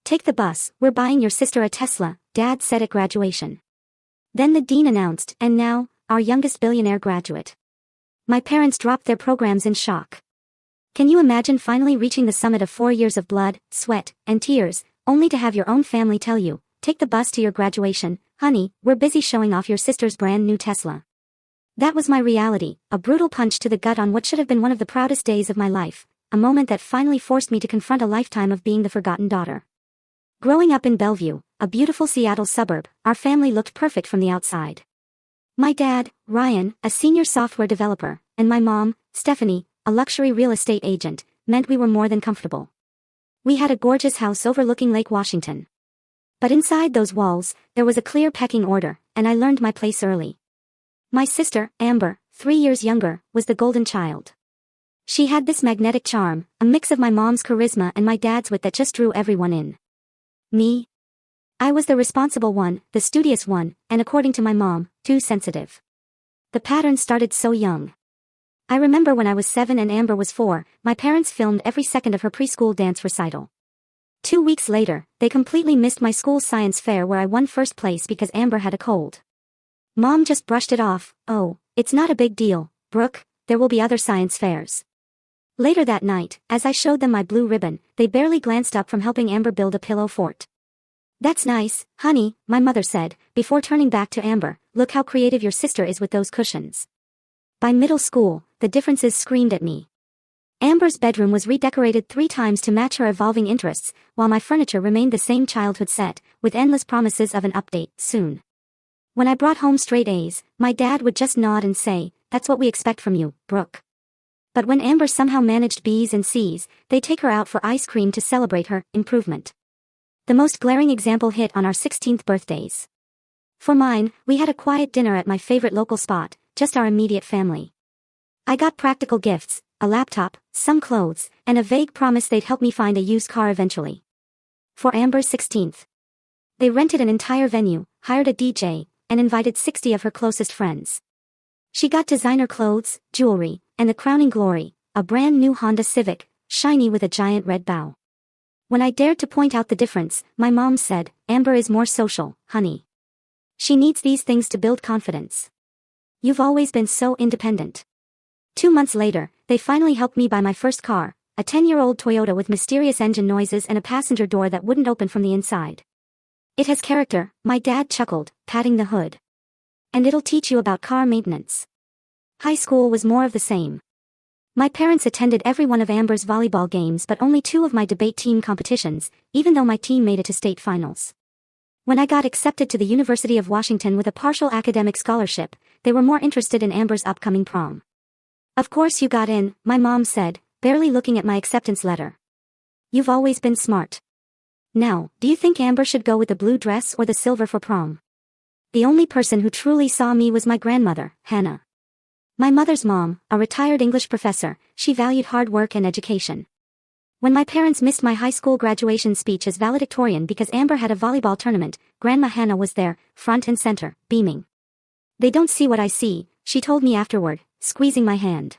"Take the bus, we're buying your sister a Tesla," Dad said at graduation. Then the dean announced, "And now, our youngest billionaire graduate." My parents dropped their programs in shock. Can you imagine finally reaching the summit of 4 years of blood, sweat, and tears, only to have your own family tell you, "Take the bus to your graduation, honey, we're busy showing off your sister's brand new Tesla." That was my reality, a brutal punch to the gut on what should have been one of the proudest days of my life, a moment that finally forced me to confront a lifetime of being the forgotten daughter. Growing up in Bellevue, a beautiful Seattle suburb, our family looked perfect from the outside. My dad, Ryan, a senior software developer, and my mom, Stephanie, a luxury real estate agent, meant we were more than comfortable. We had a gorgeous house overlooking Lake Washington. But inside those walls, there was a clear pecking order, and I learned my place early. My sister, Amber, 3 years younger, was the golden child. She had this magnetic charm, a mix of my mom's charisma and my dad's wit that just drew everyone in. Me? I was the responsible one, the studious one, and according to my mom, too sensitive. The pattern started so young. I remember when I was 7 and Amber was 4, my parents filmed every second of her preschool dance recital. 2 weeks later, they completely missed my school science fair where I won first place because Amber had a cold. Mom just brushed it off, "Oh, it's not a big deal, Brooke, there will be other science fairs." Later that night, as I showed them my blue ribbon, they barely glanced up from helping Amber build a pillow fort. "That's nice, honey," my mother said, before turning back to Amber, "Look how creative your sister is with those cushions." By middle school, the differences screamed at me. Amber's bedroom was redecorated 3 times to match her evolving interests, while my furniture remained the same childhood set, with endless promises of an update, soon. When I brought home straight A's, my dad would just nod and say, "That's what we expect from you, Brooke." But when Amber somehow managed B's and C's, they'd take her out for ice cream to celebrate her improvement. The most glaring example hit on our 16th birthdays. For mine, we had a quiet dinner at my favorite local spot, just our immediate family. I got practical gifts, a laptop, some clothes, and a vague promise they'd help me find a used car eventually. For Amber's 16th. They rented an entire venue, hired a DJ, and invited 60 of her closest friends. She got designer clothes, jewelry, and the crowning glory, a brand new Honda Civic, shiny with a giant red bow. When I dared to point out the difference, my mom said, "Amber is more social, honey. She needs these things to build confidence. You've always been so independent." 2 months later, they finally helped me buy my first car, a 10-year-old Toyota with mysterious engine noises and a passenger door that wouldn't open from the inside. "It has character," my dad chuckled, patting the hood. "And it'll teach you about car maintenance." High school was more of the same. My parents attended every one of Amber's volleyball games but only 2 of my debate team competitions, even though my team made it to state finals. When I got accepted to the University of Washington with a partial academic scholarship, they were more interested in Amber's upcoming prom. "Of course you got in," my mom said, barely looking at my acceptance letter. "You've always been smart. Now, do you think Amber should go with the blue dress or the silver for prom?" The only person who truly saw me was my grandmother, Hannah. My mother's mom, a retired English professor, she valued hard work and education. When my parents missed my high school graduation speech as valedictorian because Amber had a volleyball tournament, Grandma Hannah was there, front and center, beaming. "They don't see what I see," she told me afterward, squeezing my hand.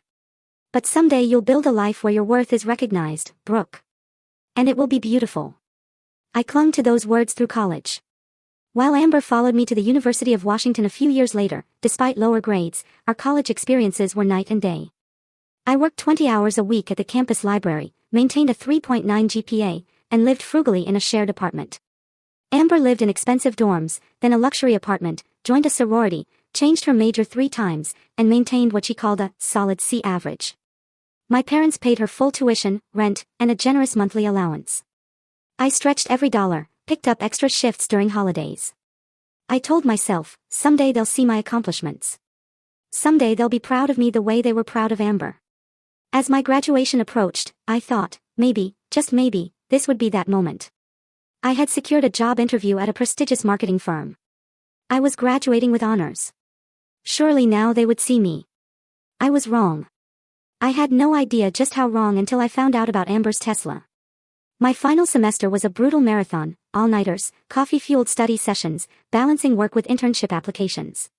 "But someday you'll build a life where your worth is recognized, Brooke. And it will be beautiful." I clung to those words through college. While Amber followed me to the University of Washington a few years later, despite lower grades, our college experiences were night and day. I worked 20 hours a week at the campus library, maintained a 3.9 GPA, and lived frugally in a shared apartment. Amber lived in expensive dorms, then a luxury apartment, joined a sorority, changed her major 3 times, and maintained what she called a solid C average. My parents paid her full tuition, rent, and a generous monthly allowance. I stretched every dollar, picked up extra shifts during holidays. I told myself, someday they'll see my accomplishments. Someday they'll be proud of me the way they were proud of Amber. As my graduation approached, I thought, maybe, just maybe, this would be that moment. I had secured a job interview at a prestigious marketing firm. I was graduating with honors. Surely now they would see me. I was wrong. I had no idea just how wrong until I found out about Amber's Tesla. My final semester was a brutal marathon, all-nighters, coffee-fueled study sessions, balancing work with internship applications.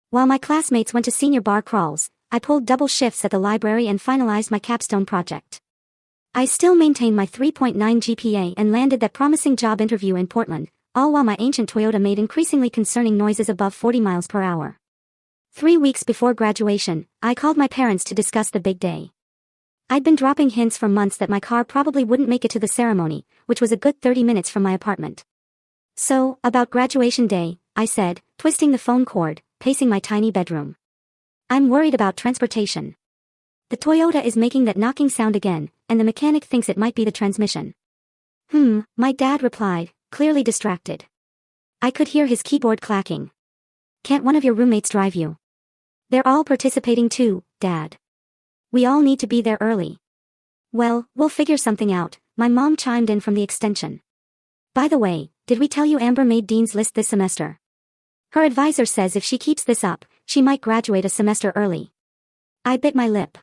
While my classmates went to senior bar crawls, I pulled double shifts at the library and finalized my capstone project. I still maintained my 3.9 GPA and landed that promising job interview in Portland, all while my ancient Toyota made increasingly concerning noises above 40 miles per hour. 3 weeks before graduation, I called my parents to discuss the big day. I'd been dropping hints for months that my car probably wouldn't make it to the ceremony, which was a good 30 minutes from my apartment. So, about graduation day, I said, twisting the phone cord, pacing my tiny bedroom. I'm worried about transportation. The Toyota is making that knocking sound again, and the mechanic thinks it might be the transmission. My dad replied, clearly distracted. I could hear his keyboard clacking. Can't one of your roommates drive you? They're all participating too, Dad. We all need to be there early. Well, we'll figure something out, my mom chimed in from the extension. By the way, did we tell you Amber made Dean's List this semester? Her advisor says if she keeps this up, she might graduate a semester early. I bit my lip.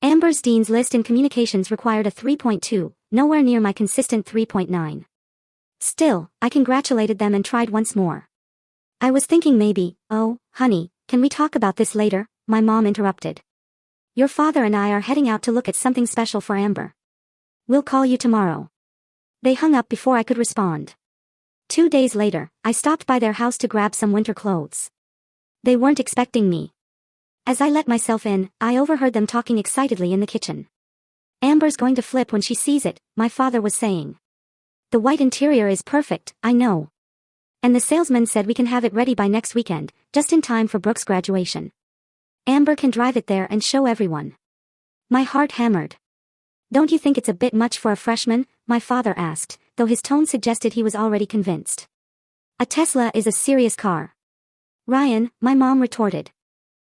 Amber's Dean's List in communications required a 3.2, nowhere near my consistent 3.9. Still, I congratulated them and tried once more. I was thinking maybe, oh, honey, can we talk about this later? My mom interrupted. Your father and I are heading out to look at something special for Amber. We'll call you tomorrow. They hung up before I could respond. 2 days later, I stopped by their house to grab some winter clothes. They weren't expecting me. As I let myself in, I overheard them talking excitedly in the kitchen. Amber's going to flip when she sees it, my father was saying. The white interior is perfect, I know. And the salesman said we can have it ready by next weekend, just in time for Brooke's graduation. Amber can drive it there and show everyone. My heart hammered. Don't you think it's a bit much for a freshman? My father asked, though his tone suggested he was already convinced. A Tesla is a serious car. Ryan, my mom retorted.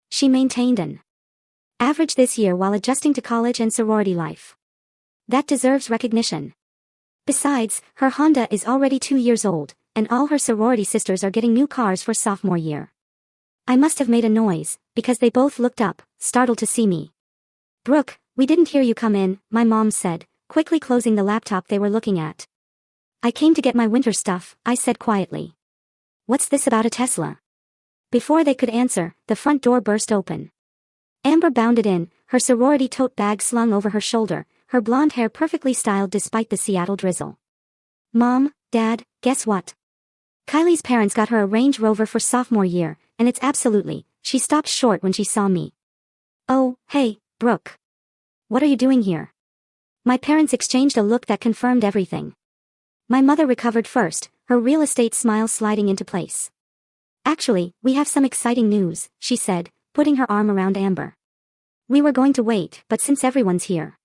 She maintained an average this year while adjusting to college and sorority life. That deserves recognition. Besides, her Honda is already 2 years old, and all her sorority sisters are getting new cars for sophomore year. I must have made a noise, because they both looked up, startled to see me. Brooke, we didn't hear you come in, my mom said, quickly closing the laptop they were looking at. I came to get my winter stuff, I said quietly. What's this about a Tesla? Before they could answer, the front door burst open. Amber bounded in, her sorority tote bag slung over her shoulder, her blonde hair perfectly styled despite the Seattle drizzle. Mom, Dad, guess what? Kylie's parents got her a Range Rover for sophomore year, and it's absolutely, she stopped short when she saw me. Oh, hey, Brooke. What are you doing here? My parents exchanged a look that confirmed everything. My mother recovered first, her real estate smile sliding into place. Actually, we have some exciting news, she said, putting her arm around Amber. We were going to wait, but since everyone's here.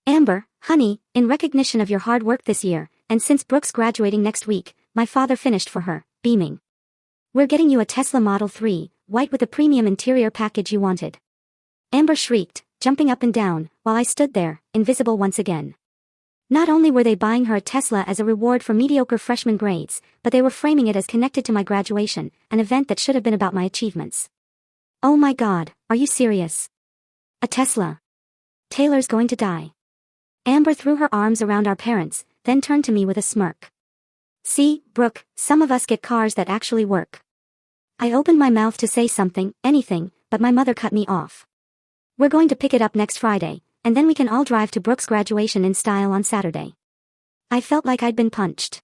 Amber, honey, in recognition of your hard work this year, and since Brooke's graduating next week, my father finished for her, beaming. We're getting you a Tesla Model 3, white with the premium interior package you wanted. Amber shrieked, jumping up and down, while I stood there, invisible once again. Not only were they buying her a Tesla as a reward for mediocre freshman grades, but they were framing it as connected to my graduation, an event that should have been about my achievements. Oh my God, are you serious? A Tesla. Taylor's going to die. Amber threw her arms around our parents, then turned to me with a smirk. See, Brooke, some of us get cars that actually work. I opened my mouth to say something, anything, but my mother cut me off. We're going to pick it up next Friday, and then we can all drive to Brooke's graduation in style on Saturday. I felt like I'd been punched.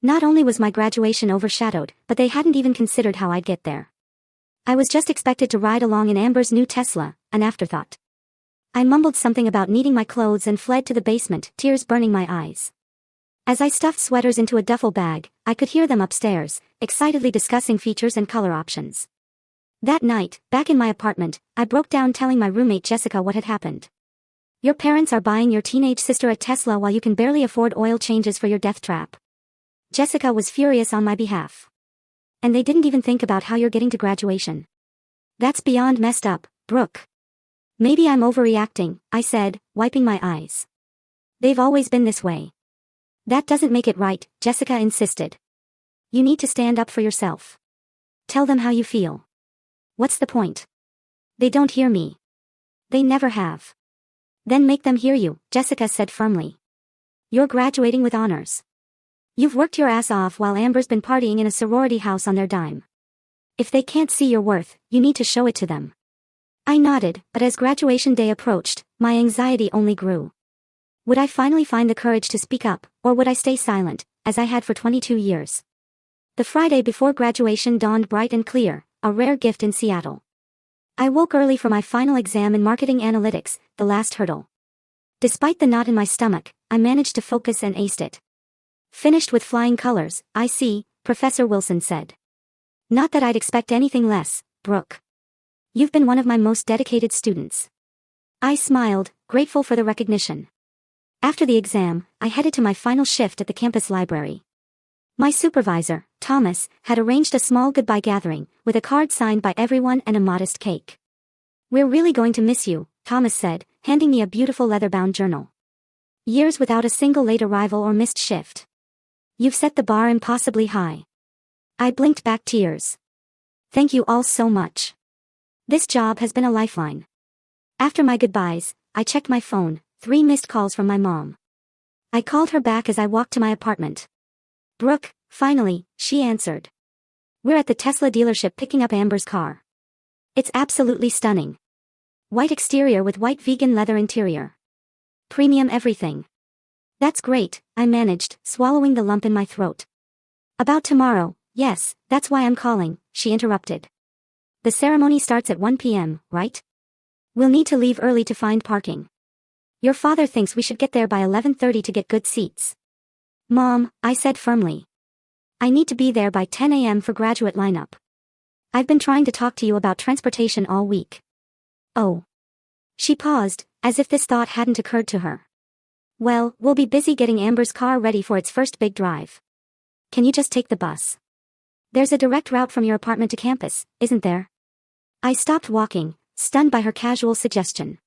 Not only was my graduation overshadowed, but they hadn't even considered how I'd get there. I was just expected to ride along in Amber's new Tesla, an afterthought. I mumbled something about needing my clothes and fled to the basement, tears burning my eyes. As I stuffed sweaters into a duffel bag, I could hear them upstairs, excitedly discussing features and color options. That night, back in my apartment, I broke down telling my roommate Jessica what had happened. Your parents are buying your teenage sister a Tesla while you can barely afford oil changes for your death trap. Jessica was furious on my behalf. And they didn't even think about how you're getting to graduation. That's beyond messed up, Brooke. Maybe I'm overreacting, I said, wiping my eyes. They've always been this way. That doesn't make it right, Jessica insisted. You need to stand up for yourself. Tell them how you feel. What's the point? They don't hear me. They never have. Then make them hear you, Jessica said firmly. You're graduating with honors. You've worked your ass off while Amber's been partying in a sorority house on their dime. If they can't see your worth, you need to show it to them. I nodded, but as graduation day approached, my anxiety only grew. Would I finally find the courage to speak up, or would I stay silent, as I had for 22 years? The Friday before graduation dawned bright and clear, a rare gift in Seattle. I woke early for my final exam in marketing analytics, the last hurdle. Despite the knot in my stomach, I managed to focus and aced it. Finished with flying colors, I see, Professor Wilson said. Not that I'd expect anything less, Brooke. You've been one of my most dedicated students. I smiled, grateful for the recognition. After the exam, I headed to my final shift at the campus library. My supervisor, Thomas, had arranged a small goodbye gathering, with a card signed by everyone and a modest cake. We're really going to miss you, Thomas said, handing me a beautiful leather-bound journal. Years without a single late arrival or missed shift. You've set the bar impossibly high. I blinked back tears. Thank you all so much. This job has been a lifeline. After my goodbyes, I checked my phone, 3 missed calls from my mom. I called her back as I walked to my apartment. Brooke, finally, she answered. We're at the Tesla dealership picking up Amber's car. It's absolutely stunning. White exterior with white vegan leather interior. Premium everything. That's great, I managed, swallowing the lump in my throat. About tomorrow, yes, that's why I'm calling, she interrupted. The ceremony starts at 1 p.m., right? We'll need to leave early to find parking. Your father thinks we should get there by 11:30 to get good seats. Mom, I said firmly. I need to be there by 10 a.m. for graduate lineup. I've been trying to talk to you about transportation all week. Oh. She paused, as if this thought hadn't occurred to her. Well, we'll be busy getting Amber's car ready for its first big drive. Can you just take the bus? There's a direct route from your apartment to campus, isn't there? I stopped walking, stunned by her casual suggestion.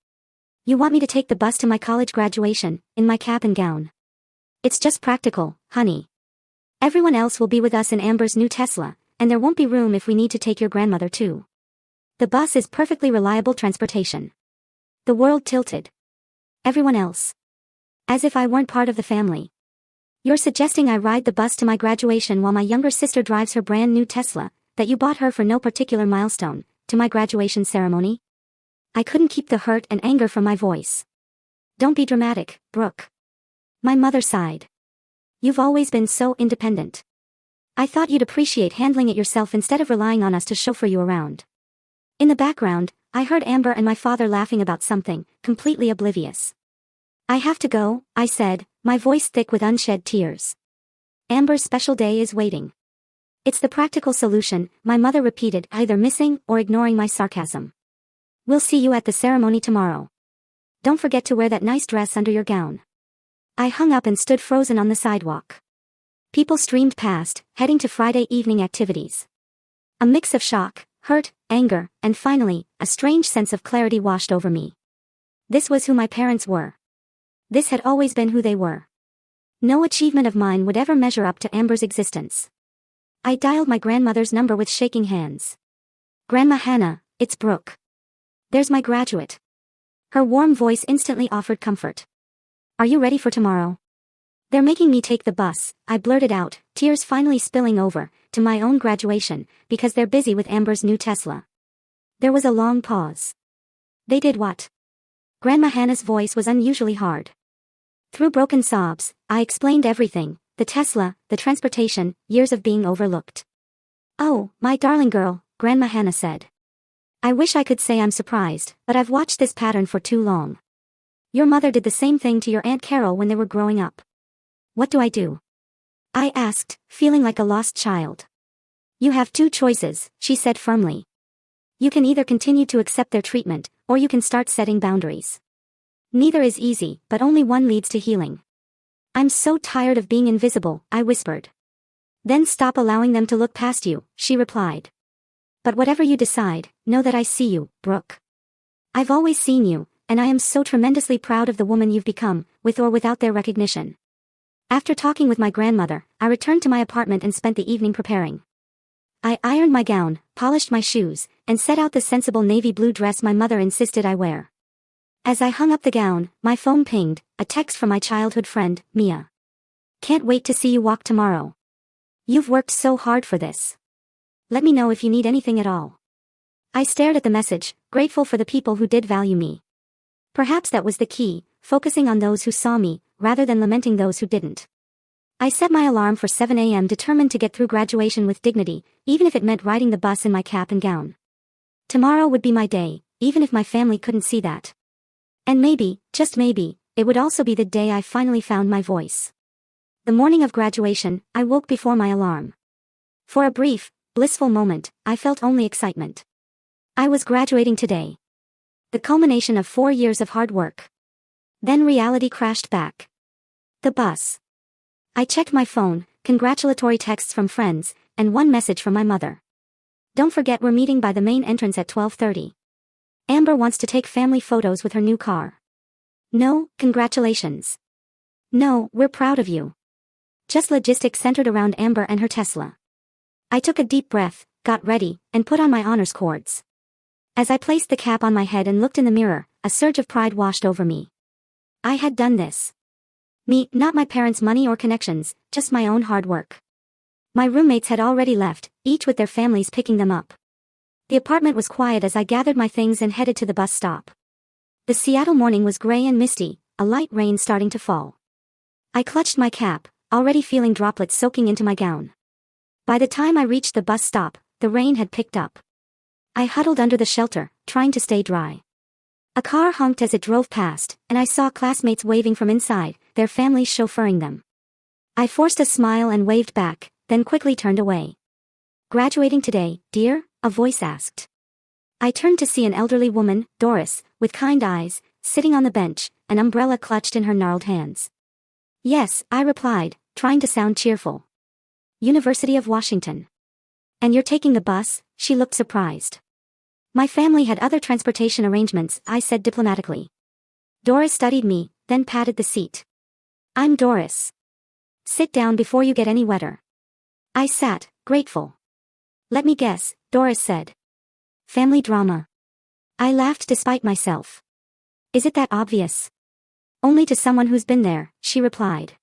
You want me to take the bus to my college graduation, in my cap and gown? It's just practical, honey. Everyone else will be with us in Amber's new Tesla, and there won't be room if we need to take your grandmother too. The bus is perfectly reliable transportation. The world tilted. Everyone else. As if I weren't part of the family. You're suggesting I ride the bus to my graduation while my younger sister drives her brand new Tesla, that you bought her for no particular milestone, to my graduation ceremony? I couldn't keep the hurt and anger from my voice. Don't be dramatic, Brooke. My mother sighed. You've always been so independent. I thought you'd appreciate handling it yourself instead of relying on us to chauffeur you around. In the background, I heard Amber and my father laughing about something, completely oblivious. I have to go, I said, my voice thick with unshed tears. Amber's special day is waiting. It's the practical solution, my mother repeated, either missing or ignoring my sarcasm. We'll see you at the ceremony tomorrow. Don't forget to wear that nice dress under your gown. I hung up and stood frozen on the sidewalk. People streamed past, heading to Friday evening activities. A mix of shock, hurt, anger, and finally, a strange sense of clarity washed over me. This was who my parents were. This had always been who they were. No achievement of mine would ever measure up to Amber's existence. I dialed my grandmother's number with shaking hands. Grandma Hannah, it's Brooke. There's my graduate. Her warm voice instantly offered comfort. Are you ready for tomorrow? They're making me take the bus, I blurted out, tears finally spilling over, to my own graduation, because they're busy with Amber's new Tesla. There was a long pause. They did what? Grandma Hannah's voice was unusually hard. Through broken sobs, I explained everything, the Tesla, the transportation, years of being overlooked. Oh, my darling girl, Grandma Hannah said. I wish I could say I'm surprised, but I've watched this pattern for too long. Your mother did the same thing to your Aunt Carol when they were growing up. What do I do? I asked, feeling like a lost child. You have 2 choices, she said firmly. You can either continue to accept their treatment, or you can start setting boundaries. Neither is easy, but only one leads to healing. I'm so tired of being invisible, I whispered. Then stop allowing them to look past you, she replied. But whatever you decide, know that I see you, Brooke. I've always seen you, and I am so tremendously proud of the woman you've become, with or without their recognition. After talking with my grandmother, I returned to my apartment and spent the evening preparing. I ironed my gown, polished my shoes, and set out the sensible navy blue dress my mother insisted I wear. As I hung up the gown, my phone pinged, a text from my childhood friend, Mia. Can't wait to see you walk tomorrow. You've worked so hard for this. Let me know if you need anything at all. I stared at the message, grateful for the people who did value me. Perhaps that was the key, focusing on those who saw me, rather than lamenting those who didn't. I set my alarm for 7 a.m. determined to get through graduation with dignity, even if it meant riding the bus in my cap and gown. Tomorrow would be my day, even if my family couldn't see that. And maybe, just maybe, it would also be the day I finally found my voice. The morning of graduation, I woke before my alarm. For a brief, blissful moment, I felt only excitement. I was graduating today. The culmination of 4 years of hard work. Then reality crashed back. The bus. I checked my phone, congratulatory texts from friends, and one message from my mother. Don't forget we're meeting by the main entrance at 12:30. Amber wants to take family photos with her new car. No, congratulations. No, we're proud of you. Just logistics centered around Amber and her Tesla. I took a deep breath, got ready, and put on my honors cords. As I placed the cap on my head and looked in the mirror, a surge of pride washed over me. I had done this. Me, not my parents' money or connections, just my own hard work. My roommates had already left, each with their families picking them up. The apartment was quiet as I gathered my things and headed to the bus stop. The Seattle morning was gray and misty, a light rain starting to fall. I clutched my cap, already feeling droplets soaking into my gown. By the time I reached the bus stop, the rain had picked up. I huddled under the shelter, trying to stay dry. A car honked as it drove past, and I saw classmates waving from inside, their families chauffeuring them. I forced a smile and waved back, then quickly turned away. Graduating today, dear? A voice asked. I turned to see an elderly woman, Doris, with kind eyes, sitting on the bench, an umbrella clutched in her gnarled hands. Yes, I replied, trying to sound cheerful. University of Washington. And you're taking the bus? She looked surprised. My family had other transportation arrangements, I said diplomatically. Doris studied me, then patted the seat. I'm Doris. Sit down before you get any wetter. I sat, grateful. Let me guess, Doris said. Family drama. I laughed despite myself. Is it that obvious? Only to someone who's been there, she replied.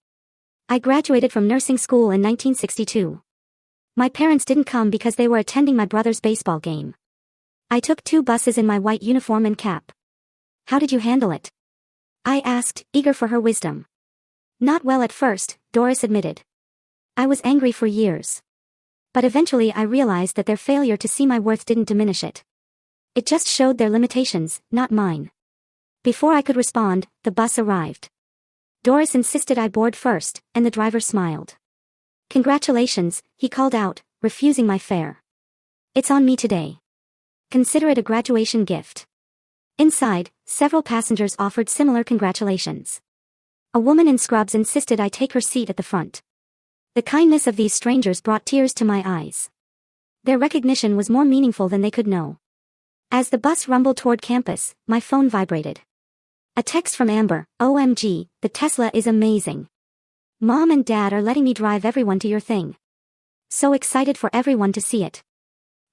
I graduated from nursing school in 1962. My parents didn't come because they were attending my brother's baseball game. I took 2 buses in my white uniform and cap. How did you handle it? I asked, eager for her wisdom. Not well at first, Doris admitted. I was angry for years. But eventually I realized that their failure to see my worth didn't diminish it. It just showed their limitations, not mine. Before I could respond, the bus arrived. Doris insisted I board first, and the driver smiled. Congratulations, he called out, refusing my fare. It's on me today. Consider it a graduation gift. Inside, several passengers offered similar congratulations. A woman in scrubs insisted I take her seat at the front. The kindness of these strangers brought tears to my eyes. Their recognition was more meaningful than they could know. As the bus rumbled toward campus, my phone vibrated. A text from Amber, OMG, the Tesla is amazing. Mom and Dad are letting me drive everyone to your thing. So excited for everyone to see it.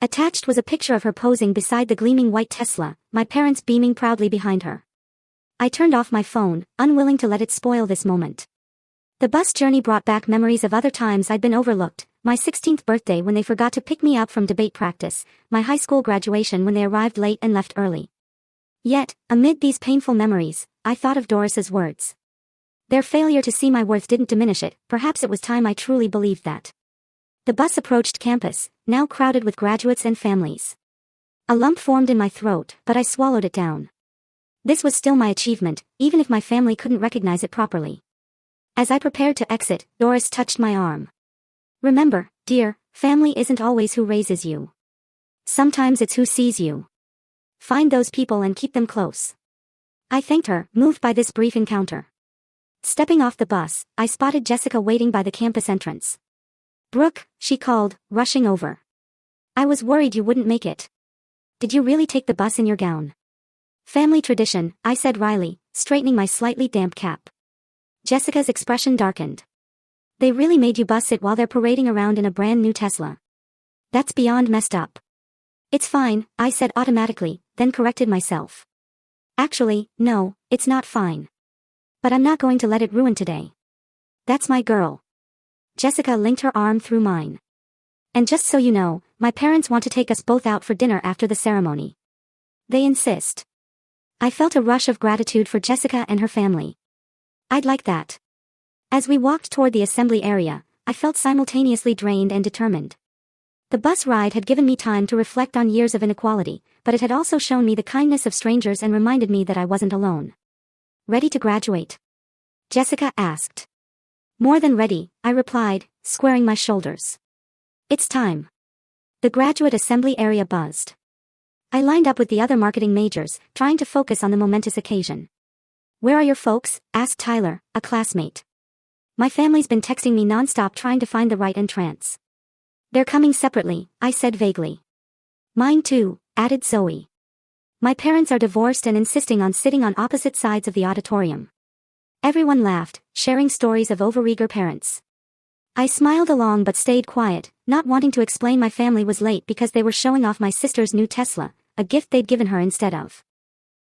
Attached was a picture of her posing beside the gleaming white Tesla, my parents beaming proudly behind her. I turned off my phone, unwilling to let it spoil this moment. The bus journey brought back memories of other times I'd been overlooked, my 16th birthday when they forgot to pick me up from debate practice, my high school graduation when they arrived late and left early. Yet, amid these painful memories, I thought of Doris's words. Their failure to see my worth didn't diminish it, perhaps it was time I truly believed that. The bus approached campus, now crowded with graduates and families. A lump formed in my throat, but I swallowed it down. This was still my achievement, even if my family couldn't recognize it properly. As I prepared to exit, Doris touched my arm. Remember, dear, family isn't always who raises you. Sometimes it's who sees you. Find those people and keep them close. I thanked her, moved by this brief encounter. Stepping off the bus, I spotted Jessica waiting by the campus entrance. Brooke, she called, rushing over. I was worried you wouldn't make it. Did you really take the bus in your gown? Family tradition, I said wryly, straightening my slightly damp cap. Jessica's expression darkened. They really made you bus it while they're parading around in a brand new Tesla. That's beyond messed up. It's fine, I said automatically, then corrected myself. Actually, no, it's not fine. But I'm not going to let it ruin today. That's my girl. Jessica linked her arm through mine. And just so you know, my parents want to take us both out for dinner after the ceremony. They insist. I felt a rush of gratitude for Jessica and her family. I'd like that. As we walked toward the assembly area, I felt simultaneously drained and determined. The bus ride had given me time to reflect on years of inequality, but it had also shown me the kindness of strangers and reminded me that I wasn't alone. Ready to graduate? Jessica asked. More than ready, I replied, squaring my shoulders. It's time. The graduate assembly area buzzed. I lined up with the other marketing majors, trying to focus on the momentous occasion. Where are your folks? Asked Tyler, a classmate. My family's been texting me nonstop trying to find the right entrance. They're coming separately, I said vaguely. Mine too, added Zoe. My parents are divorced and insisting on sitting on opposite sides of the auditorium. Everyone laughed, sharing stories of overeager parents. I smiled along but stayed quiet, not wanting to explain my family was late because they were showing off my sister's new Tesla, a gift they'd given her instead of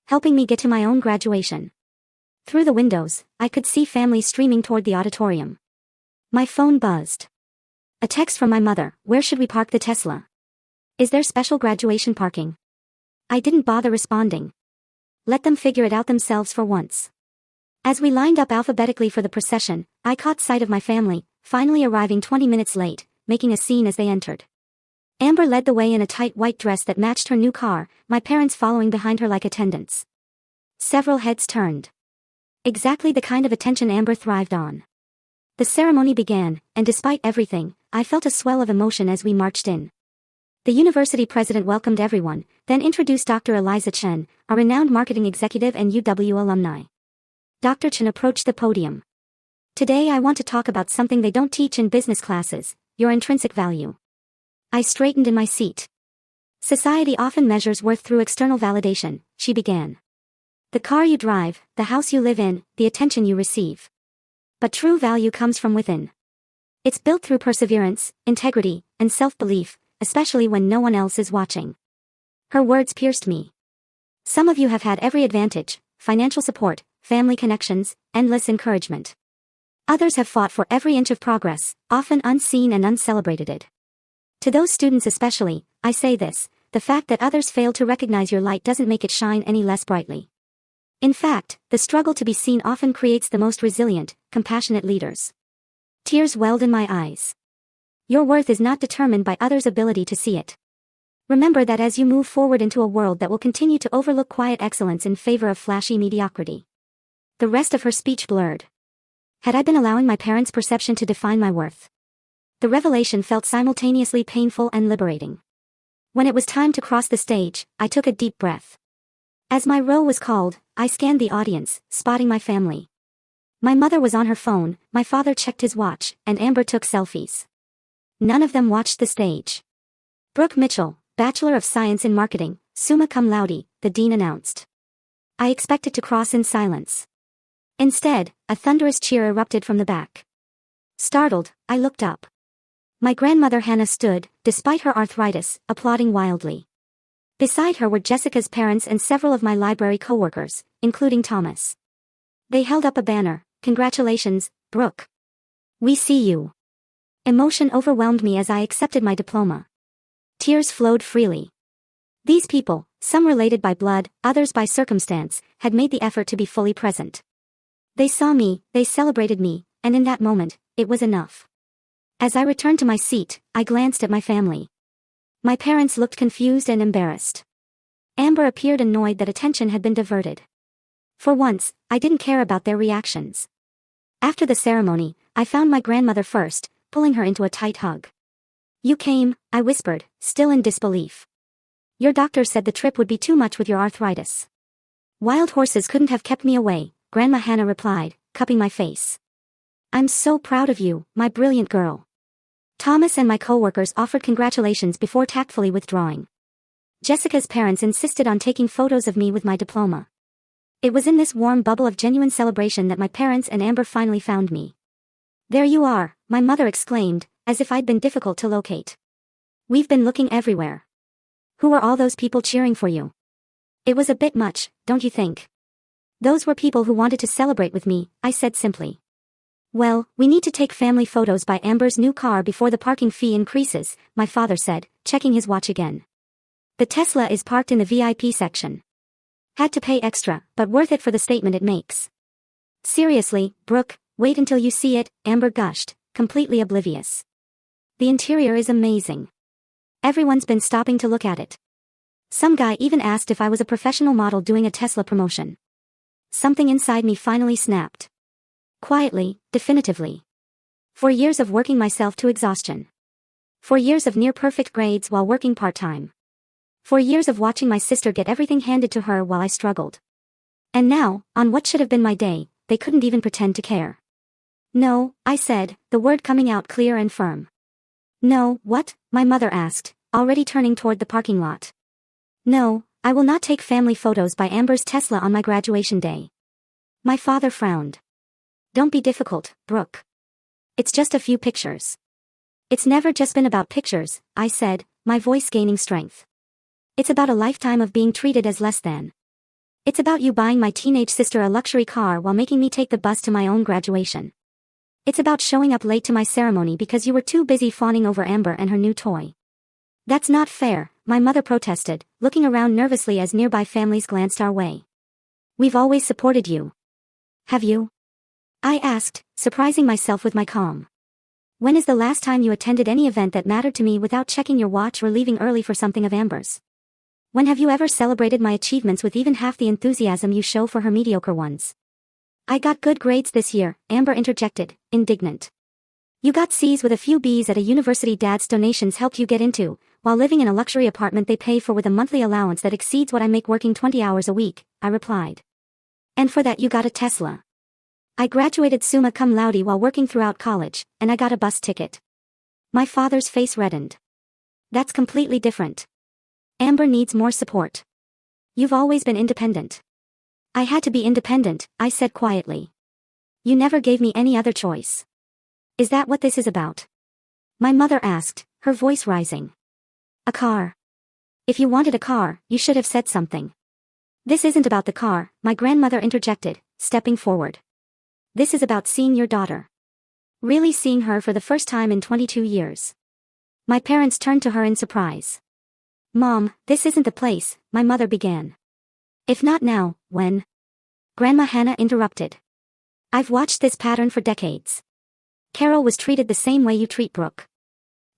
helping me get to my own graduation. Through the windows, I could see families streaming toward the auditorium. My phone buzzed. A text from my mother, where should we park the Tesla? Is there special graduation parking? I didn't bother responding. Let them figure it out themselves for once. As we lined up alphabetically for the procession, I caught sight of my family, finally arriving 20 minutes late, making a scene as they entered. Amber led the way in a tight white dress that matched her new car, my parents following behind her like attendants. Several heads turned. Exactly the kind of attention Amber thrived on. The ceremony began, and despite everything, I felt a swell of emotion as we marched in. The university president welcomed everyone, then introduced Dr. Eliza Chen, a renowned marketing executive and UW alumni. Dr. Chen approached the podium. Today I want to talk about something they don't teach in business classes, your intrinsic value. I straightened in my seat. Society often measures worth through external validation, she began. The car you drive, the house you live in, the attention you receive. But true value comes from within. It's built through perseverance, integrity, and self-belief, especially when no one else is watching. Her words pierced me. Some of you have had every advantage, financial support, family connections, endless encouragement. Others have fought for every inch of progress, often unseen and uncelebrated. To those students especially, I say this, the fact that others fail to recognize your light doesn't make it shine any less brightly. In fact, the struggle to be seen often creates the most resilient, compassionate leaders. Tears welled in my eyes. Your worth is not determined by others' ability to see it. Remember that as you move forward into a world that will continue to overlook quiet excellence in favor of flashy mediocrity. The rest of her speech blurred. Had I been allowing my parents' perception to define my worth? The revelation felt simultaneously painful and liberating. When it was time to cross the stage, I took a deep breath. As my row was called, I scanned the audience, spotting my family. My mother was on her phone, my father checked his watch, and Amber took selfies. None of them watched the stage. Brooke Mitchell, Bachelor of Science in Marketing, summa cum laude, the dean announced. I expected to cross in silence. Instead, a thunderous cheer erupted from the back. Startled, I looked up. My grandmother Hannah stood, despite her arthritis, applauding wildly. Beside her were Jessica's parents and several of my library coworkers, including Thomas. They held up a banner, "Congratulations, Brooke. We see you." Emotion overwhelmed me as I accepted my diploma. Tears flowed freely. These people, some related by blood, others by circumstance, had made the effort to be fully present. They saw me, they celebrated me, and in that moment, it was enough. As I returned to my seat, I glanced at my family. My parents looked confused and embarrassed. Amber appeared annoyed that attention had been diverted. For once, I didn't care about their reactions. After the ceremony, I found my grandmother first, pulling her into a tight hug. "You came," I whispered, still in disbelief. "Your doctor said the trip would be too much with your arthritis." "Wild horses couldn't have kept me away," Grandma Hannah replied, cupping my face. "I'm so proud of you, my brilliant girl." Thomas and my coworkers offered congratulations before tactfully withdrawing. Jessica's parents insisted on taking photos of me with my diploma. It was in this warm bubble of genuine celebration that my parents and Amber finally found me. "There you are," my mother exclaimed, as if I'd been difficult to locate. "We've been looking everywhere. Who are all those people cheering for you?" "It was a bit much, don't you think?" "Those were people who wanted to celebrate with me," I said simply. "Well, we need to take family photos by Amber's new car before the parking fee increases," my father said, checking his watch again. "The Tesla is parked in the VIP section." Had to pay extra, but worth it for the statement it makes. Seriously, Brooke, wait until you see it, Amber gushed, completely oblivious. The interior is amazing. Everyone's been stopping to look at it. Some guy even asked if I was a professional model doing a Tesla promotion. Something inside me finally snapped. Quietly, definitively. 4 years of working myself to exhaustion. 4 years of near-perfect grades while working part-time. 4 years of watching my sister get everything handed to her while I struggled. And now, on what should have been my day, they couldn't even pretend to care. No, I said, the word coming out clear and firm. No, what? My mother asked, already turning toward the parking lot. No, I will not take family photos by Amber's Tesla on my graduation day. My father frowned. Don't be difficult, Brooke. It's just a few pictures. It's never just been about pictures, I said, my voice gaining strength. It's about a lifetime of being treated as less than. It's about you buying my teenage sister a luxury car while making me take the bus to my own graduation. It's about showing up late to my ceremony because you were too busy fawning over Amber and her new toy. That's not fair, my mother protested, looking around nervously as nearby families glanced our way. We've always supported you. Have you? I asked, surprising myself with my calm. When is the last time you attended any event that mattered to me without checking your watch or leaving early for something of Amber's? When have you ever celebrated my achievements with even half the enthusiasm you show for her mediocre ones? I got good grades this year, Amber interjected, indignant. You got C's with a few B's at a university Dad's donations helped you get into, while living in a luxury apartment they pay for with a monthly allowance that exceeds what I make working 20 hours a week, I replied. And for that you got a Tesla. I graduated summa cum laude while working throughout college, and I got a bus ticket. My father's face reddened. That's completely different. Amber needs more support. You've always been independent. I had to be independent, I said quietly. You never gave me any other choice. Is that what this is about? My mother asked, her voice rising. A car. If you wanted a car, you should have said something. This isn't about the car, my grandmother interjected, stepping forward. This is about seeing your daughter. Really seeing her for the first time in 22 years. My parents turned to her in surprise. Mom, this isn't the place, my mother began. If not now, when? Grandma Hannah interrupted. I've watched this pattern for decades. Carol was treated the same way you treat Brooke.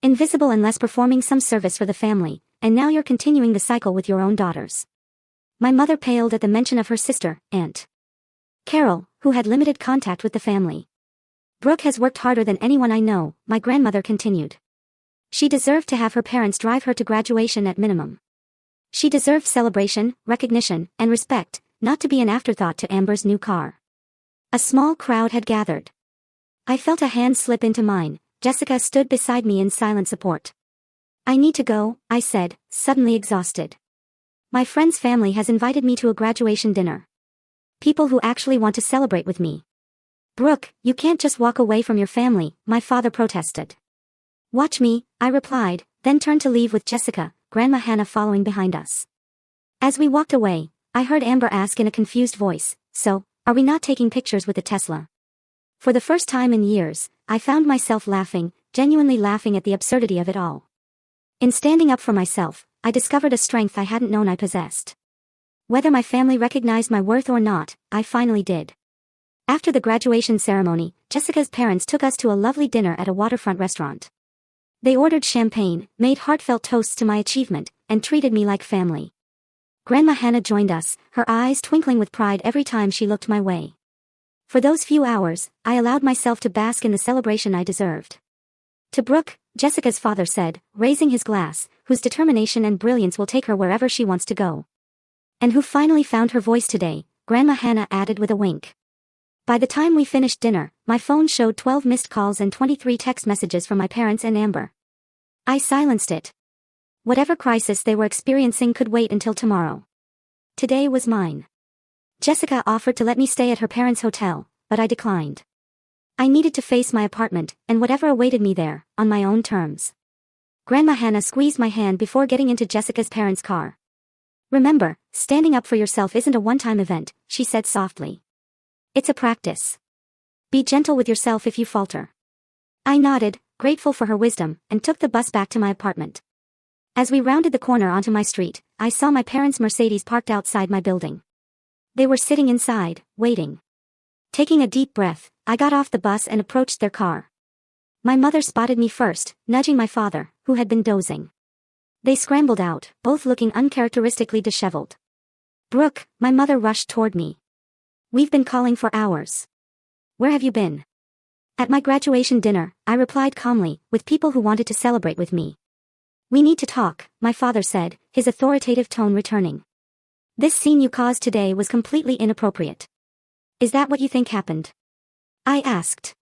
Invisible unless performing some service for the family, and now you're continuing the cycle with your own daughters. My mother paled at the mention of her sister, Aunt Carol, who had limited contact with the family. Brooke has worked harder than anyone I know, my grandmother continued. She deserved to have her parents drive her to graduation at minimum. She deserved celebration, recognition, and respect, not to be an afterthought to Amber's new car. A small crowd had gathered. I felt a hand slip into mine. Jessica stood beside me in silent support. I need to go, I said, suddenly exhausted. My friend's family has invited me to a graduation dinner. People who actually want to celebrate with me. Brooke, you can't just walk away from your family, my father protested. Watch me, I replied, then turned to leave with Jessica, Grandma Hannah following behind us. As we walked away, I heard Amber ask in a confused voice, so, are we not taking pictures with the Tesla? For the first time in years, I found myself laughing, genuinely laughing at the absurdity of it all. In standing up for myself, I discovered a strength I hadn't known I possessed. Whether my family recognized my worth or not, I finally did. After the graduation ceremony, Jessica's parents took us to a lovely dinner at a waterfront restaurant. They ordered champagne, made heartfelt toasts to my achievement, and treated me like family. Grandma Hannah joined us, her eyes twinkling with pride every time she looked my way. For those few hours, I allowed myself to bask in the celebration I deserved. To Brooke, Jessica's father said, raising his glass, whose determination and brilliance will take her wherever she wants to go. And who finally found her voice today, Grandma Hannah added with a wink. By the time we finished dinner, my phone showed 12 missed calls and 23 text messages from my parents and Amber. I silenced it. Whatever crisis they were experiencing could wait until tomorrow. Today was mine. Jessica offered to let me stay at her parents' hotel, but I declined. I needed to face my apartment, and whatever awaited me there, on my own terms. Grandma Hannah squeezed my hand before getting into Jessica's parents' car. Remember, standing up for yourself isn't a one-time event, she said softly. It's a practice. Be gentle with yourself if you falter. I nodded, grateful for her wisdom, and took the bus back to my apartment. As we rounded the corner onto my street, I saw my parents' Mercedes parked outside my building. They were sitting inside, waiting. Taking a deep breath, I got off the bus and approached their car. My mother spotted me first, nudging my father, who had been dozing. They scrambled out, both looking uncharacteristically disheveled. "Brooke," my mother rushed toward me. "We've been calling for hours. Where have you been?" "At my graduation dinner," I replied calmly, "with people who wanted to celebrate with me." "We need to talk," my father said, his authoritative tone returning. "This scene you caused today was completely inappropriate." "Is that what you think happened?" I asked.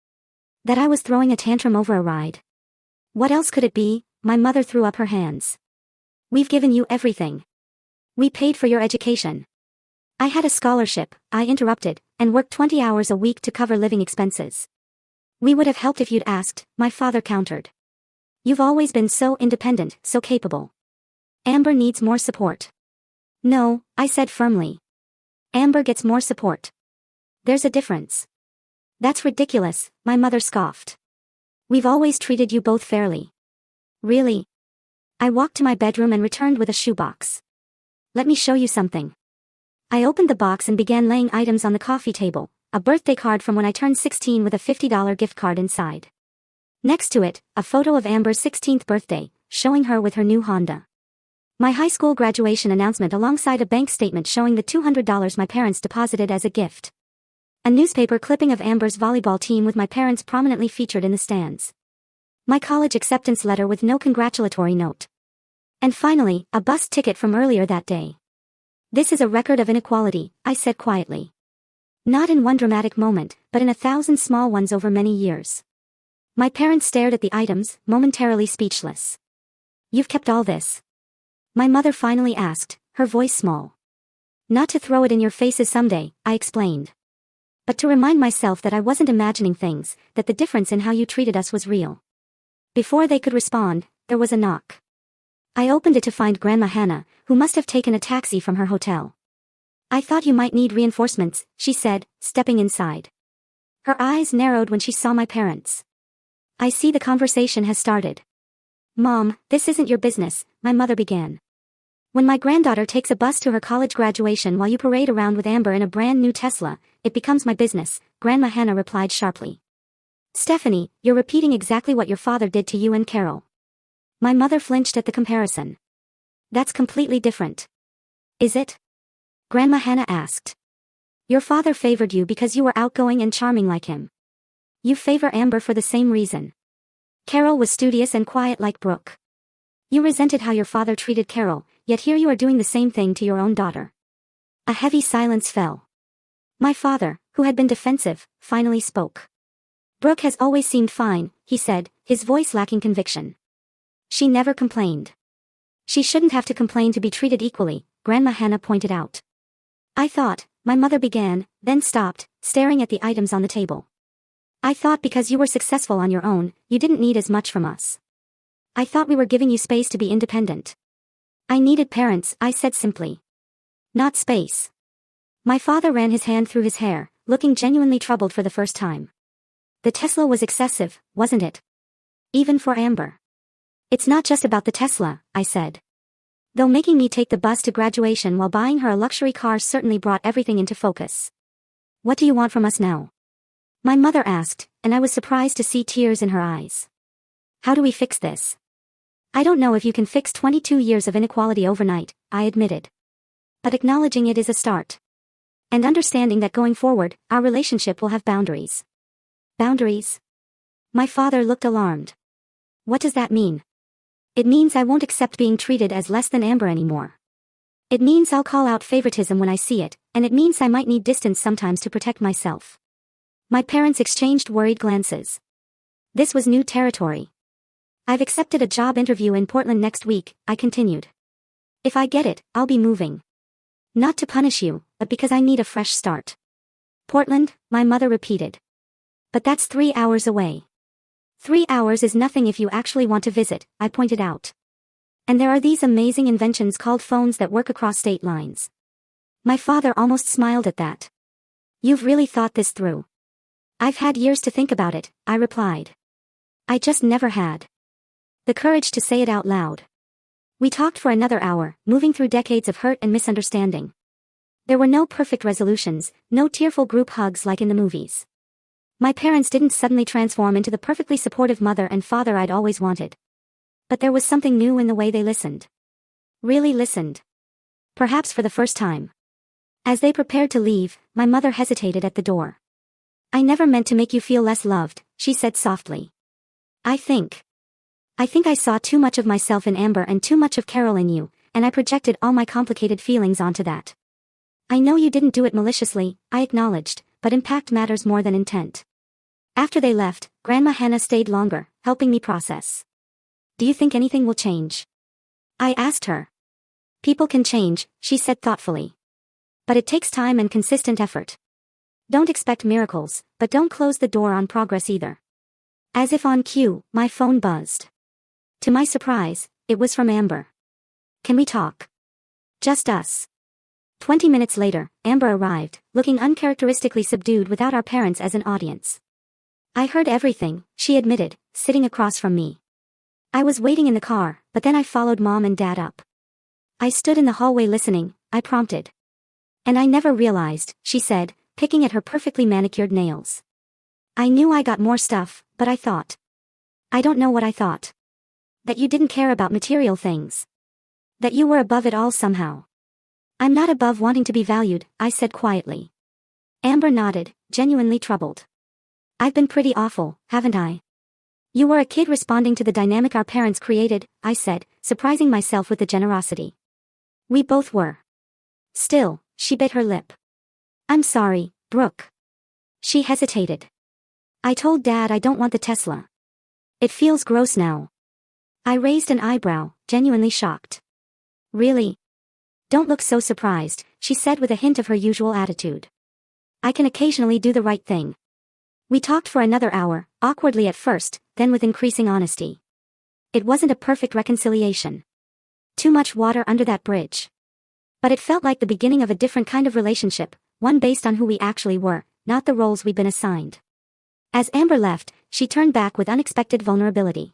"That I was throwing a tantrum over a ride." "What else could it be?" My mother threw up her hands. "We've given you everything. We paid for your education." "I had a scholarship," I interrupted, "and worked 20 hours a week to cover living expenses." "We would have helped if you'd asked," my father countered. "You've always been so independent, so capable. Amber needs more support." "No," I said firmly. "Amber gets more support. There's a difference." "That's ridiculous," my mother scoffed. "We've always treated you both fairly." "Really?" I walked to my bedroom and returned with a shoebox. "Let me show you something." I opened the box and began laying items on the coffee table, a birthday card from when I turned 16 with a $50 gift card inside. Next to it, a photo of Amber's 16th birthday, showing her with her new Honda. My high school graduation announcement alongside a bank statement showing the $200 my parents deposited as a gift. A newspaper clipping of Amber's volleyball team with my parents prominently featured in the stands. My college acceptance letter with no congratulatory note. And finally, a bus ticket from earlier that day. "This is a record of inequality," I said quietly. "Not in one dramatic moment, but in 1,000 small ones over many years." My parents stared at the items, momentarily speechless. "You've kept all this?" My mother finally asked, her voice small. "Not to throw it in your faces someday," I explained. "But to remind myself that I wasn't imagining things, that the difference in how you treated us was real." Before they could respond, there was a knock. I opened it to find Grandma Hannah, who must have taken a taxi from her hotel. "I thought you might need reinforcements," she said, stepping inside. Her eyes narrowed when she saw my parents. "I see the conversation has started." "Mom, this isn't your business," my mother began. "When my granddaughter takes a bus to her college graduation while you parade around with Amber in a brand new Tesla, it becomes my business," Grandma Hannah replied sharply. "Stephanie, you're repeating exactly what your father did to you and Carol." My mother flinched at the comparison. "That's completely different." "Is it?" Grandma Hannah asked. "Your father favored you because you were outgoing and charming like him. You favor Amber for the same reason. Carol was studious and quiet like Brooke. You resented how your father treated Carol, yet here you are doing the same thing to your own daughter." A heavy silence fell. My father, who had been defensive, finally spoke. "Brooke has always seemed fine," he said, his voice lacking conviction. "She never complained." "She shouldn't have to complain to be treated equally," Grandma Hannah pointed out. "I thought," my mother began, then stopped, staring at the items on the table. "I thought because you were successful on your own, you didn't need as much from us. I thought we were giving you space to be independent." "I needed parents," I said simply. "Not space." My father ran his hand through his hair, looking genuinely troubled for the first time. "The Tesla was excessive, wasn't it? Even for Amber." "It's not just about the Tesla," I said. Though making me take the bus to graduation while buying her a luxury car certainly brought everything into focus. "What do you want from us now?" my mother asked, and I was surprised to see tears in her eyes. "How do we fix this?" "I don't know if you can fix 22 years of inequality overnight," I admitted. "But acknowledging it is a start. And understanding that going forward, our relationship will have boundaries." "Boundaries?" My father looked alarmed. "What does that mean?" "It means I won't accept being treated as less than Amber anymore. It means I'll call out favoritism when I see it, and it means I might need distance sometimes to protect myself." My parents exchanged worried glances. This was new territory. "I've accepted a job interview in Portland next week," I continued. "If I get it, I'll be moving. Not to punish you, but because I need a fresh start." "Portland," my mother repeated. "But that's 3 hours away." 3 hours is nothing if you actually want to visit," I pointed out. "And there are these amazing inventions called phones that work across state lines." My father almost smiled at that. "You've really thought this through." "I've had years to think about it," I replied. I just never had the courage to say it out loud. We talked for another hour, moving through decades of hurt and misunderstanding. There were no perfect resolutions, no tearful group hugs like in the movies. My parents didn't suddenly transform into the perfectly supportive mother and father I'd always wanted. But there was something new in the way they listened. Really listened. Perhaps for the first time. As they prepared to leave, my mother hesitated at the door. "I never meant to make you feel less loved," she said softly. I think I saw too much of myself in Amber and too much of Carol in you, and I projected all my complicated feelings onto that. I know you didn't do it maliciously," I acknowledged, "but impact matters more than intent." After they left, Grandma Hannah stayed longer, helping me process. "Do you think anything will change?" I asked her. "People can change," she said thoughtfully. "But it takes time and consistent effort. Don't expect miracles, but don't close the door on progress either." As if on cue, my phone buzzed. To my surprise, it was from Amber. "Can we talk?" "Just us." 20 minutes later, Amber arrived, looking uncharacteristically subdued without our parents as an audience. "I heard everything," she admitted, sitting across from me. I was waiting in the car, but then I followed Mom and Dad up. "I stood in the hallway listening," I prompted. "And I never realized," she said, picking at her perfectly manicured nails. "I knew I got more stuff, but I thought. I don't know what I thought. That you didn't care about material things. That you were above it all somehow." "I'm not above wanting to be valued," I said quietly. Amber nodded, genuinely troubled. "I've been pretty awful, haven't I?" "You were a kid responding to the dynamic our parents created," I said, surprising myself with the generosity. "We both were." Still, she bit her lip. "I'm sorry, Brooke." She hesitated. "I told Dad I don't want the Tesla. It feels gross now." I raised an eyebrow, genuinely shocked. "Really? Don't look so surprised," she said with a hint of her usual attitude. "I can occasionally do the right thing." We talked for another hour, awkwardly at first, then with increasing honesty. It wasn't a perfect reconciliation. Too much water under that bridge. But it felt like the beginning of a different kind of relationship, one based on who we actually were, not the roles we'd been assigned. As Amber left, she turned back with unexpected vulnerability.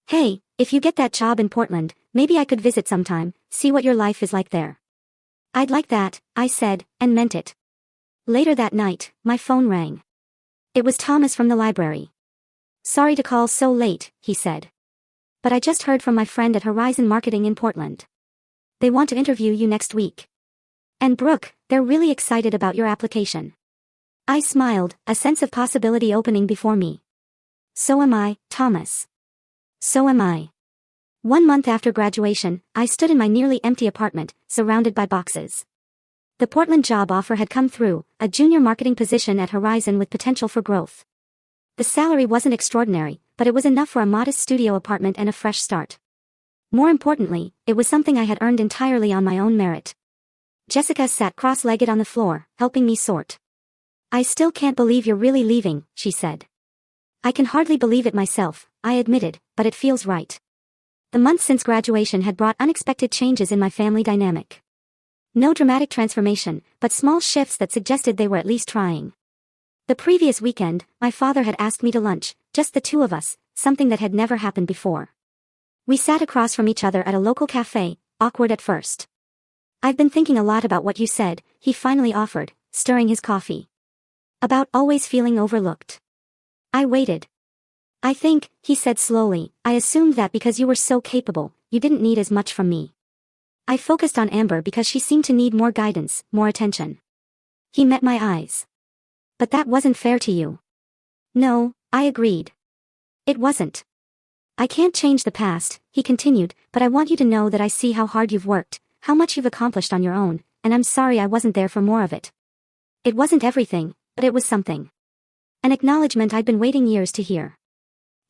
"Hey, if you get that job in Portland, maybe I could visit sometime, see what your life is like there." "I'd like that," I said, and meant it. Later that night, my phone rang. It was Thomas from the library. "Sorry to call so late," he said. "But I just heard from my friend at Horizon Marketing in Portland. They want to interview you next week. And Brooke, they're really excited about your application." I smiled, a sense of possibility opening before me. "So am I, Thomas. So am I." 1 month after graduation, I stood in my nearly empty apartment, surrounded by boxes. The Portland job offer had come through, a junior marketing position at Horizon with potential for growth. The salary wasn't extraordinary, but it was enough for a modest studio apartment and a fresh start. More importantly, it was something I had earned entirely on my own merit. Jessica sat cross-legged on the floor, helping me sort. "I still can't believe you're really leaving," she said. "I can hardly believe it myself," I admitted, "but it feels right." The months since graduation had brought unexpected changes in my family dynamic. No dramatic transformation, but small shifts that suggested they were at least trying. The previous weekend, my father had asked me to lunch, just the two of us, something that had never happened before. We sat across from each other at a local cafe, awkward at first. "I've been thinking a lot about what you said," he finally offered, stirring his coffee. "About always feeling overlooked." I waited. "I think," he said slowly, "I assumed that because you were so capable, you didn't need as much from me. I focused on Amber because she seemed to need more guidance, more attention." He met my eyes. "But that wasn't fair to you." "No," I agreed. "It wasn't. I can't change the past," he continued, "but I want you to know that I see how hard you've worked, how much you've accomplished on your own, and I'm sorry I wasn't there for more of it. It wasn't everything, but it was something. An acknowledgement I'd been waiting years to hear.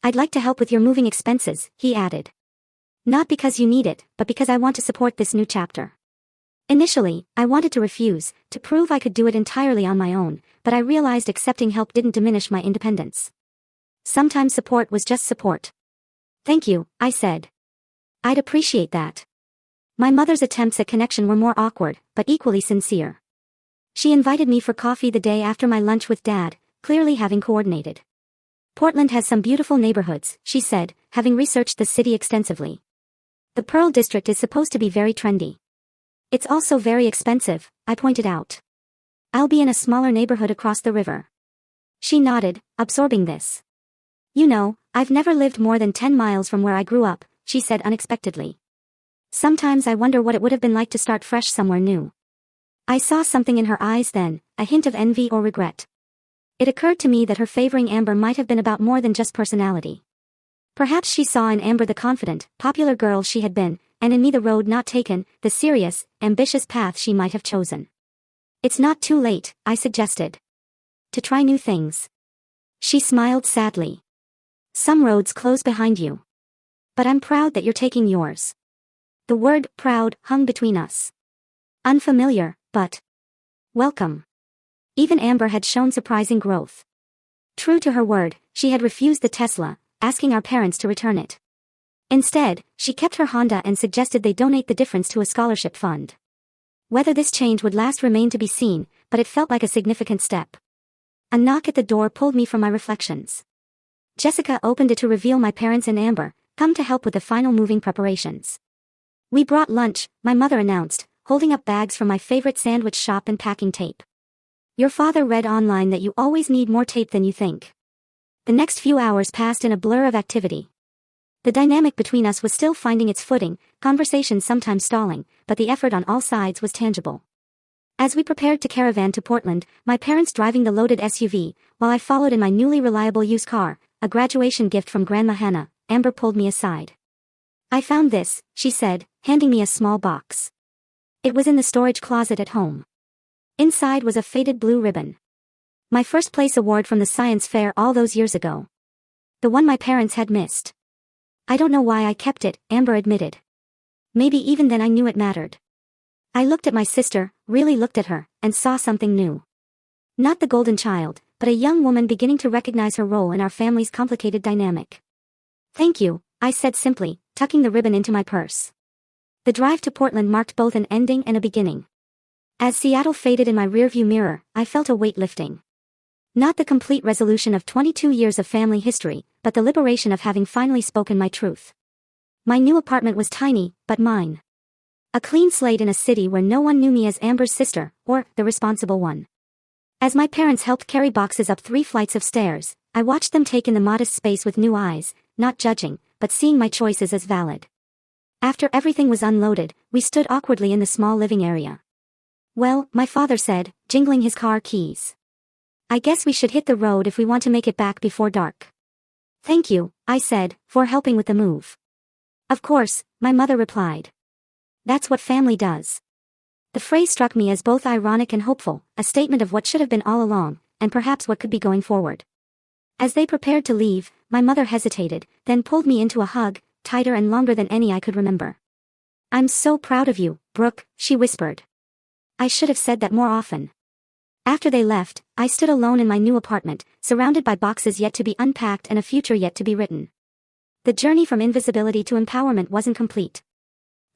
I'd like to help with your moving expenses," he added. "Not because you need it, but because I want to support this new chapter." Initially, I wanted to refuse, to prove I could do it entirely on my own, but I realized accepting help didn't diminish my independence. Sometimes support was just support. "Thank you," I said. "I'd appreciate that." My mother's attempts at connection were more awkward, but equally sincere. She invited me for coffee the day after my lunch with Dad, clearly having coordinated. "Portland has some beautiful neighborhoods," she said, having researched the city extensively. "The Pearl District is supposed to be very trendy." It's also very expensive, I pointed out. I'll be in a smaller neighborhood across the river. She nodded, absorbing this. You know, I've never lived more than 10 miles from where I grew up, she said unexpectedly. Sometimes I wonder what it would have been like to start fresh somewhere new. I saw something in her eyes then, a hint of envy or regret. It occurred to me that her favoring Amber might have been about more than just personality. Perhaps she saw in Amber the confident, popular girl she had been, and in me the road not taken, the serious, ambitious path she might have chosen. It's not too late, I suggested. To try new things. She smiled sadly. Some roads close behind you. But I'm proud that you're taking yours. The word proud hung between us. Unfamiliar, but welcome. Even Amber had shown surprising growth. True to her word, she had refused the Tesla, asking our parents to return it. Instead, she kept her Honda and suggested they donate the difference to a scholarship fund. Whether this change would last remained to be seen, but it felt like a significant step. A knock at the door pulled me from my reflections. Jessica opened it to reveal my parents and Amber, come to help with the final moving preparations. We brought lunch, my mother announced, holding up bags from my favorite sandwich shop and packing tape. Your father read online that you always need more tape than you think. The next few hours passed in a blur of activity. The dynamic between us was still finding its footing, conversation sometimes stalling, but the effort on all sides was tangible. As we prepared to caravan to Portland, my parents driving the loaded SUV, while I followed in my newly reliable used car, a graduation gift from Grandma Hannah, Amber pulled me aside. I found this, she said, handing me a small box. It was in the storage closet at home. Inside was a faded blue ribbon. My first place award from the science fair all those years ago. The one my parents had missed. I don't know why I kept it, Amber admitted. Maybe even then I knew it mattered. I looked at my sister, really looked at her, and saw something new. Not the golden child, but a young woman beginning to recognize her role in our family's complicated dynamic. Thank you, I said simply, tucking the ribbon into my purse. The drive to Portland marked both an ending and a beginning. As Seattle faded in my rearview mirror, I felt a weight lifting. Not the complete resolution of 22 years of family history, but the liberation of having finally spoken my truth. My new apartment was tiny, but mine. A clean slate in a city where no one knew me as Amber's sister, or the responsible one. As my parents helped carry boxes up 3 flights of stairs, I watched them take in the modest space with new eyes, not judging, but seeing my choices as valid. After everything was unloaded, we stood awkwardly in the small living area. Well, my father said, jingling his car keys. I guess we should hit the road if we want to make it back before dark. Thank you, I said, for helping with the move. Of course, my mother replied. That's what family does. The phrase struck me as both ironic and hopeful, a statement of what should have been all along, and perhaps what could be going forward. As they prepared to leave, my mother hesitated, then pulled me into a hug, tighter and longer than any I could remember. I'm so proud of you, Brooke, she whispered. I should have said that more often. After they left, I stood alone in my new apartment, surrounded by boxes yet to be unpacked and a future yet to be written. The journey from invisibility to empowerment wasn't complete.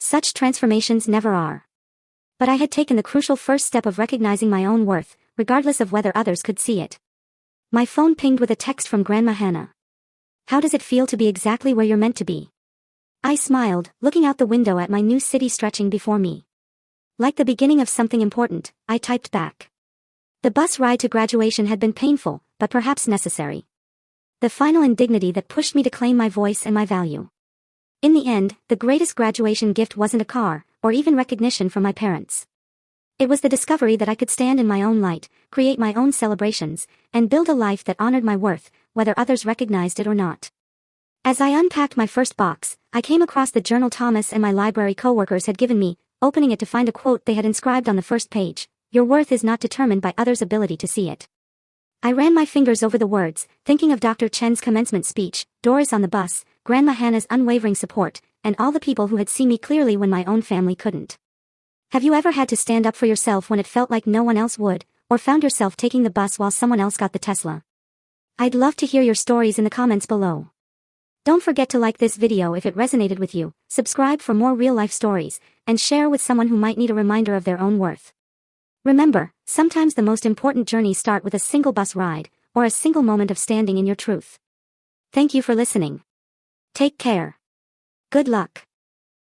Such transformations never are. But I had taken the crucial first step of recognizing my own worth, regardless of whether others could see it. My phone pinged with a text from Grandma Hannah. How does it feel to be exactly where you're meant to be? I smiled, looking out the window at my new city stretching before me. Like the beginning of something important, I typed back. The bus ride to graduation had been painful, but perhaps necessary. The final indignity that pushed me to claim my voice and my value. In the end, the greatest graduation gift wasn't a car, or even recognition from my parents. It was the discovery that I could stand in my own light, create my own celebrations, and build a life that honored my worth, whether others recognized it or not. As I unpacked my first box, I came across the journal Thomas and my library coworkers had given me, opening it to find a quote they had inscribed on the first page. Your worth is not determined by others' ability to see it. I ran my fingers over the words, thinking of Dr. Chen's commencement speech, Doris on the bus, Grandma Hannah's unwavering support, and all the people who had seen me clearly when my own family couldn't. Have you ever had to stand up for yourself when it felt like no one else would, or found yourself taking the bus while someone else got the Tesla? I'd love to hear your stories in the comments below. Don't forget to like this video if it resonated with you, subscribe for more real-life stories, and share with someone who might need a reminder of their own worth. Remember, sometimes the most important journeys start with a single bus ride, or a single moment of standing in your truth. Thank you for listening. Take care. Good luck.